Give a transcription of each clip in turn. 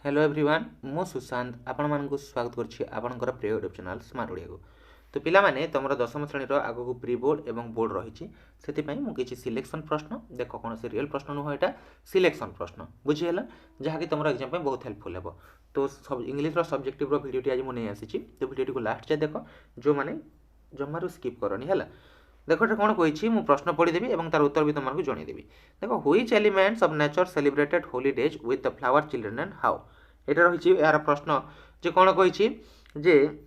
Hello everyone मु सुशांत आपण मानक स्वागत करछि आपनकर प्रिय यूट्यूब चैनल स्मार्ट ओडिया को। तो पिला माने तुमर दशम श्रेणी आगो को प्री बोर्ड एवं बोर्ड रही से किसी सिलेक्शन प्रश्न देख कौन से रियल प्रश्न नुह यहाँ सिलेक्शन प्रश्न बुझीगला जहाँकि तुम एग्जाम बहुत हेल्पफुल हे। तो सब इंग्लीश सब्जेक्टिव भिडियो आज मुझे आसी तो भिडियो को लास्ट जाए देख जो मैंने जमारू स्किप करनी है। देख कौन कही मुझे प्रश्न पढ़ीदेवी और तार उत्तर भी तुमको जनईदेवी। देख which elements of nature celebrated holidays with the flower children and how यहाँ रही यार प्रश्न जे कौन कही जे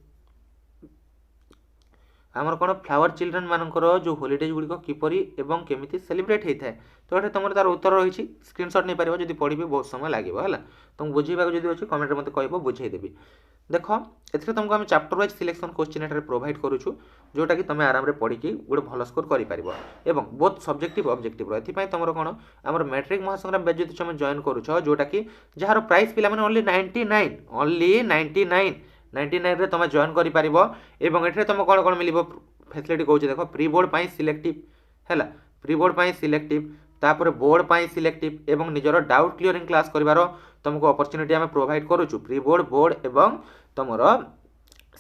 आमर कौन फ्लावर चिल्ड्रेन मानकर जो हॉलीडेज गुड़िक किपरि एवं केमिति सेलिब्रेट होता है। तो ये तुम तार उत्तर रही स्क्रीनशॉट नहीं पार जब पढ़ी बहुत समय लगे है तुमको बुझेगा जब अच्छे कमेंट मत कह बुझेदेवी। देख ए तुमको आम चैप्टर वाइज सिलेक्शन क्वेश्चन ये प्रोवाइड करूँ जोटा कि तुम आराम से पढ़ी गोटे भल स्कोर कर बोथ सब्जेक्टिव ऑब्जेक्टिव ये तुम कौन आम मैट्रिक महासंग्राम बैच जो तुम जॉइन करुच जोटा कि जार प्राइस पिला ओनली 99 रे तुम जॉइन कर ये तुम कौन कौन मिल फैसिलिटी कौन देख प्री बोर्ड सिलेक्टिव है प्री बोर्ड सिलेक्टिव तापर बोर्ड सिलेक्टिव एवं निजर डाउट क्लीयरिंग क्लास कर तुमको अपॉर्चुनिटी आम प्रोवाइड करुचु प्री बोर्ड बोर्ड एवं तुम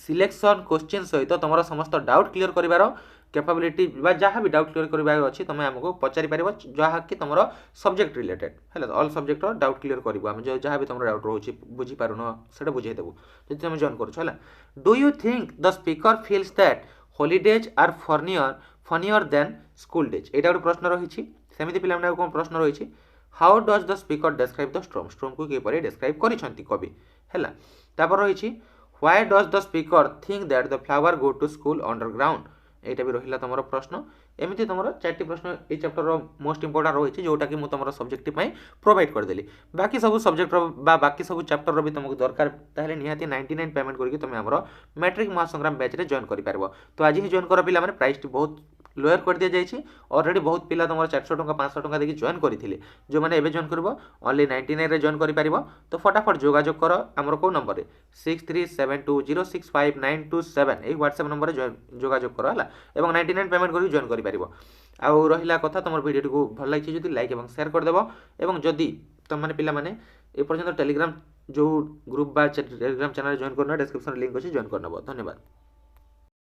सिलेक्शन क्वेश्चन सहित तुम समस्त डाउट क्लीयर कर कैपेबिलिटी जहाँ भी डाउट क्लीयर कर अच्छी तुम आमको पचारि पार जहाँकि तुम सब्जेक्ट रिलेटेड है ऑल सब्जेक्ट डाउट क्लीयर कर जहाँ भी तुम डाउट रोचे बुझीपारुन से बुझेदेबू जो तुम जॉइन कर। Do you think the speaker feels that holidays are funnier than school days यहाँ गोटे प्रश्न रही सेमती पे कौन प्रश्न रही how does the speaker describe the storm को किपर डेस्क्राइब करी कवि है। तापर रही why does the speaker think that the flower go to school underground यहाँ भी रहा तुम प्रश्न एमती तुम 4टी प्रश्न ये चैप्टर मोस्ट इंपोर्टां रही जोटा कि तुम सब्जेक्ट प्रोवाइड करदेली। बाकी सब सब्जेक्ट बाकी सब चैप्टर भी तुमको दरकार ताहले निहाती 99 पेमेंट करके तुम आमर मैट्रिक महासंग्राम बैच रे जॉइन कर। तो आज ही जॉइन कर पिला माने प्राइस बहुत लोअर कर दिया जाइए ऑलरेडी बहुत पिला तुम 400 टंका 500 टंका देखिए जॉइन करते जो मैंने एवं जॉइन कर ओनली 99 रे जॉइन कर। तो फटाफट जोगाजोग कर आमर कौ नंबर 6372065927 यही व्हाट्सएप नंबर जोगाजोग कर है 99 पेमेंट कर जॉइन कर। आउ रहा कथा तुम वीडियो को भल लगी जो लाइक और शेयर करदेव और जदि तुम मैंने पिला माने ए पर्यंत टेलीग्राम जो ग्रुप बा टेलीग्राम चैनल जॉइन करना डिस्क्रिप्शन लिंक अच्छे जॉइन करनेब। धन्यवाद।